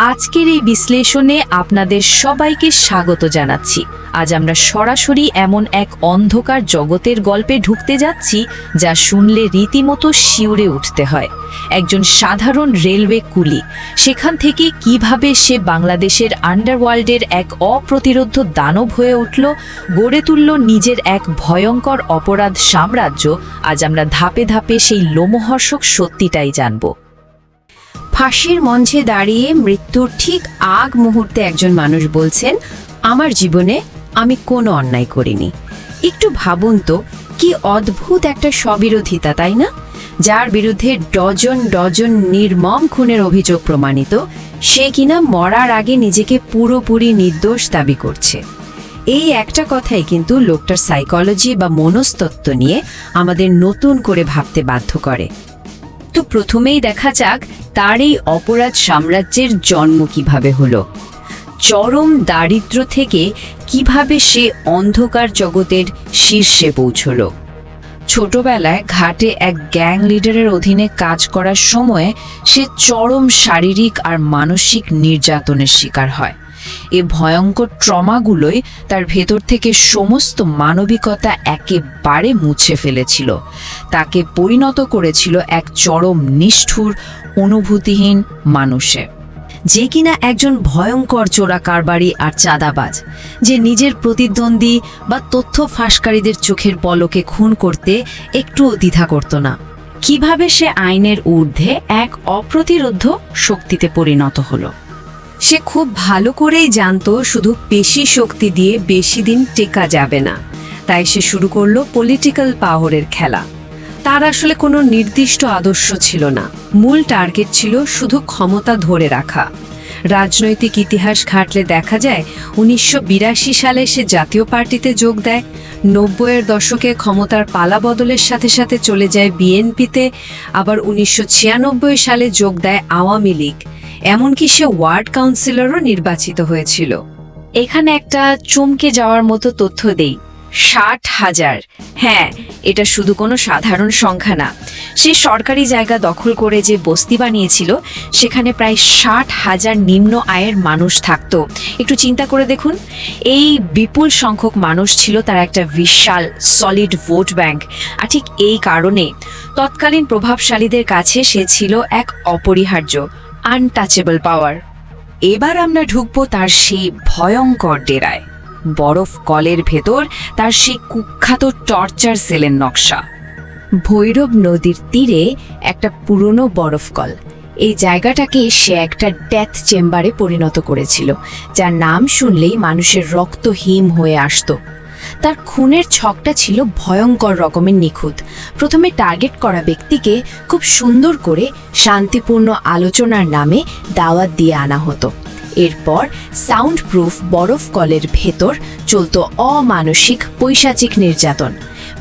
আজকের এই বিশ্লেষণে আপনাদের সবাইকে স্বাগত জানাচ্ছি। আজ আমরা সরাসরি এমন এক অন্ধকার জগতের গল্পে ঢুকতে যাচ্ছি যা শুনলে রীতিমতো শিউরে উঠতে হয়। একজন সাধারণ রেলওয়ে কুলি, সেখান থেকে কিভাবে সে বাংলাদেশের আন্ডারওয়ার্ল্ডের এক অপ্রতিরোধ্য দানব হয়ে উঠল, গড়ে তুলল নিজের এক ভয়ঙ্কর অপরাধ সাম্রাজ্য। আজ আমরা ধাপে ধাপে সেই লোমহর্ষক সত্যিটাই জানব। ফাঁসির মঞ্চে দাঁড়িয়ে মৃত্যুর ঠিক আগ মুহূর্তে একজন মানুষ বলছেন, আমার জীবনে আমি কোনো অন্যায় করিনি। একটু ভাবুন তো, কি অদ্ভুত একটা স্ববিরোধিতা, তাই না? যার বিরুদ্ধে ডজন ডজন নির্মম খুনের অভিযোগ প্রমাণিত, সে কিনা মরার আগে নিজেকে পুরোপুরি নির্দোষ দাবি করছে। এই একটা কথাই কিন্তু লোকটার সাইকোলজি বা মনস্তত্ত্ব নিয়ে আমাদের নতুন করে ভাবতে বাধ্য করে। তো প্রথমেই দেখা যাক তার এই অপরাধ সাম্রাজ্যের জন্ম কিভাবে হলো। চরম দারিদ্র্য থেকে কিভাবে সে অন্ধকার জগতের শীর্ষে পৌঁছল। ছোটবেলায় ঘাটে এক গ্যাং লিডারের অধীনে কাজ করার সময়ে সে চরম শারীরিক আর মানসিক নির্যাতনের শিকার হয়। এ ভয়ঙ্কর ট্রমাগুলোই তার ভেতর থেকে সমস্ত মানবিকতা একেবারে মুছে ফেলেছিল, তাকে পরিণত করেছিল এক চরম নিষ্ঠুর অনুভূতিহীন মানুষে, যে কিনা একজন ভয়ঙ্কর চোরা কারবারি আর চাঁদাবাজ, যে নিজের প্রতিদ্বন্দ্বী বা তথ্য ফাঁসকারীদের চোখের পলকে খুন করতে একটুও দ্বিধা করত না। কিভাবে সে আইনের ঊর্ধ্বে এক অপ্রতিরোধ্য শক্তিতে পরিণত হলো। সে খুব ভালো করেই জানতো শুধু পেশি শক্তি দিয়ে বেশি দিন টেকা যাবে না, তাই সে শুরু করলো পলিটিক্যাল পাওয়ারের খেলা। তার আসলে কোনো নির্দিষ্ট আদর্শ ছিল না, মূল টার্গেট ছিল শুধু ক্ষমতা ধরে রাখা। রাজনৈতিক ইতিহাস ঘাটলে দেখা যায় 1982 সালে সে জাতীয় পার্টিতে যোগ দেয়, 90-এর দশকে ক্ষমতার পালা বদলের সাথে সাথে চলে যায় বিএনপিতে, আবার 1996 সালে যোগ দেয় আওয়ামী লীগ, এমনকি সে ওয়ার্ড কাউন্সিলরও নির্বাচিত হয়েছিল। এখানে একটা চমকে যাওয়ার মতো তথ্য দেই, 60,000। হ্যাঁ, এটা শুধু কোনো সাধারণ সংখ্যা না। সে সরকারি জায়গা দখল করে যে বস্তি বানিয়েছিল, সেখানে প্রায় 60,000 নিম্ন আয়ের মানুষ থাকতো। একটু চিন্তা করে দেখুন, এই বিপুল সংখ্যক মানুষ ছিল তার একটা বিশাল সলিড ভোট ব্যাংক। আর ঠিক এই কারণে তৎকালীন প্রভাবশালীদের কাছে সে ছিল এক অপরিহার্য আনটাচেবল পাওয়ার। এবার আমরা ঢুকবো তার সেই ভয়ঙ্কর ডেরায়। বরফ কলের ভেতর তার সেই কুখ্যাত টর্চার সেলের নকশা। ভৈরব নদীর তীরে একটা পুরনো বরফ কল। এই জায়গাটাকে সে একটা ডেথ চেম্বারে পরিণত করেছিল, যার নাম শুনলেই মানুষের রক্ত হিম হয়ে আসতো। তার খুনের ছকটা ছিল ভয়ঙ্কর রকমের নিখুঁত। প্রথমে টার্গেট করা ব্যক্তিকে খুব সুন্দর করে শান্তিপূর্ণ আলোচনার নামে দাওয়াত দিয়ে আনা হতো। এরপর সাউন্ড প্রুফ বরফ কলের ভেতর চলত অমানসিক পৈশাচিক নির্যাতন।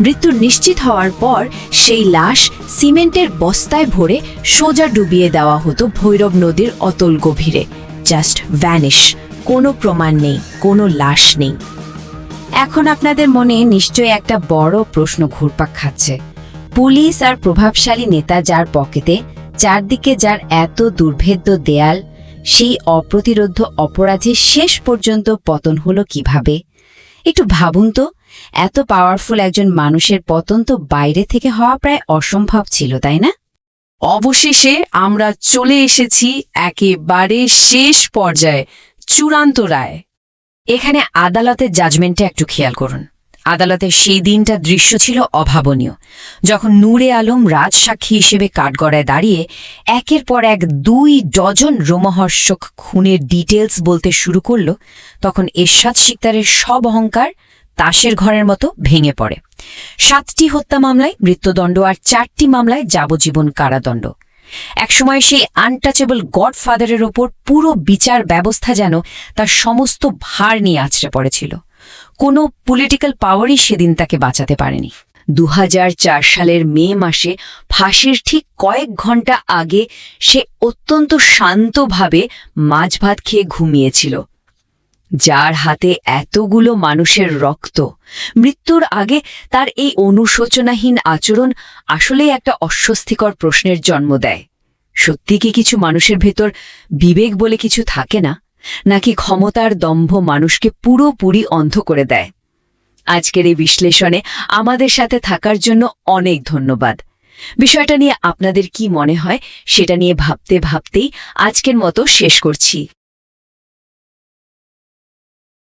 মৃত্যু নিশ্চিত হওয়ার পর সেই লাশ সিমেন্টের বস্তায় ভরে সোজা ডুবিয়ে দেওয়া হতো ভৈরব নদীর অতল গভীরে। জাস্ট ভ্যানিশ, কোনো প্রমাণ নেই, কোনো লাশ নেই। এখন আপনাদের মনে নিশ্চয়ই একটা বড় প্রশ্ন ঘুরপাক খাচ্ছে। পুলিশ আর প্রভাবশালী নেতা যার পকেটে, চারদিকে যার এত দুর্ভেদ্য দেয়াল, সেই অপ্রতিরোধ্য অপরাধী শেষ পর্যন্ত পতন হলো কিভাবে? একটু ভাবুন তো, এত পাওয়ারফুল একজন মানুষের পতন তো বাইরে থেকে হওয়া প্রায় অসম্ভব ছিল, তাই না? অবশেষে আমরা চলে এসেছি একেবারে শেষ পর্যায়ে, চূড়ান্ত রায়। এখানে আদালতের জাজমেন্টে একটু খেয়াল করুন। আদালতের সেই দিনটা দৃশ্য ছিল অভাবনীয়। যখন নূরে আলম রাজসাক্ষী হিসেবে কাঠগড়ায় দাঁড়িয়ে একের পর এক 2 ডজন রোমহর্ষক খুনের ডিটেলস বলতে শুরু করল, তখন এরশাদ শিকদারের সব অহংকার তাসের ঘরের মতো ভেঙে পড়ে। 7টি হত্যা মামলায় মৃত্যুদণ্ড আর 4টি মামলায় যাবজ্জীবন কারাদণ্ড। একসময় সেই আনটাচেবল গডফাদারের ওপর পুরো বিচার ব্যবস্থা যেন তার সমস্ত ভার নিয়ে আছড়ে পড়েছিল। কোনো পলিটিক্যাল পাওয়ারই সেদিন তাকে বাঁচাতে পারেনি। 2004 সালের মে মাসে ফাঁসির ঠিক কয়েক ঘন্টা আগে সে অত্যন্ত শান্তভাবে মাছ ভাত খেয়ে ঘুমিয়েছিল। যার হাতে এতগুলো মানুষের রক্ত, মৃত্যুর আগে তার এই অনুশোচনাহীন আচরণ আসলেই একটা অস্বস্তিকর প্রশ্নের জন্ম দেয়। সত্যি কি কিছু মানুষের ভেতর বিবেক বলে কিছু থাকে না, নাকি ক্ষমতার দম্ভ মানুষকে পুরোপুরি অন্ধ করে দেয়? আজকের এই বিশ্লেষণে আমাদের সাথে থাকার জন্য অনেক ধন্যবাদ। বিষয়টা নিয়ে আপনাদের কি মনে হয় সেটা নিয়ে ভাবতে ভাবতেই আজকের মতো শেষ করছি।